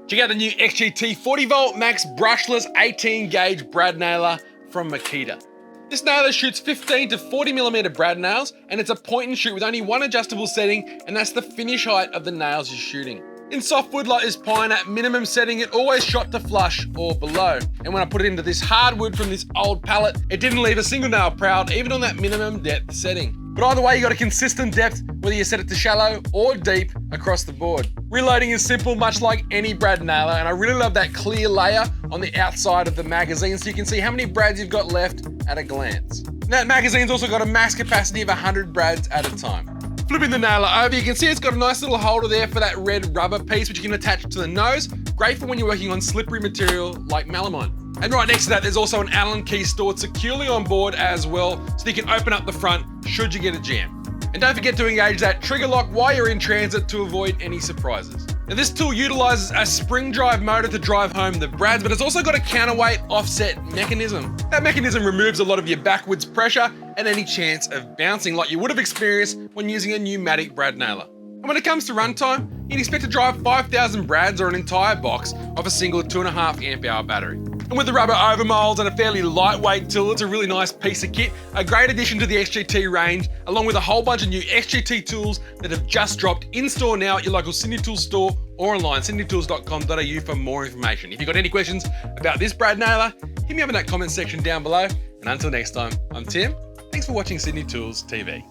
Check out the new XGT 40 volt Max Brushless 18 gauge brad nailer from Makita. This nailer shoots 15 to 40 millimeter brad nails, and it's a point and shoot with only one adjustable setting, and that's the finish height of the nails you're shooting. In softwood like this pine, at minimum setting, it always shot to flush or below. And when I put it into this hardwood from this old pallet, it didn't leave a single nail proud, even on that minimum depth setting. But either way, you got a consistent depth, whether you set it to shallow or deep across the board. Reloading is simple, much like any brad nailer, and I really love that clear layer on the outside of the magazine so you can see how many brads you've got left at a glance. And that magazine's also got a max capacity of 100 brads at a time. Flipping the nailer over, you can see it's got a nice little holder there for that red rubber piece, which you can attach to the nose. Great for when you're working on slippery material like melamine. And right next to that, there's also an Allen key stored securely on board as well, so you can open up the front should you get a jam. And don't forget to engage that trigger lock while you're in transit to avoid any surprises. Now this tool utilizes a spring drive motor to drive home the brads, but it's also got a counterweight offset mechanism. That mechanism removes a lot of your backwards pressure and any chance of bouncing like you would have experienced when using a pneumatic brad nailer. And when it comes to runtime, you'd expect to drive 5,000 brads or an entire box off a single 2.5 amp hour battery. And with the rubber overmolds and a fairly lightweight tool, it's a really nice piece of kit, a great addition to the XGT range, along with a whole bunch of new XGT tools that have just dropped in store now at your local Sydney Tools store or online, sydneytools.com.au for more information. If you've got any questions about this brad nailer, hit me up in that comment section down below. And until next time, I'm Tim. Thanks for watching Sydney Tools TV.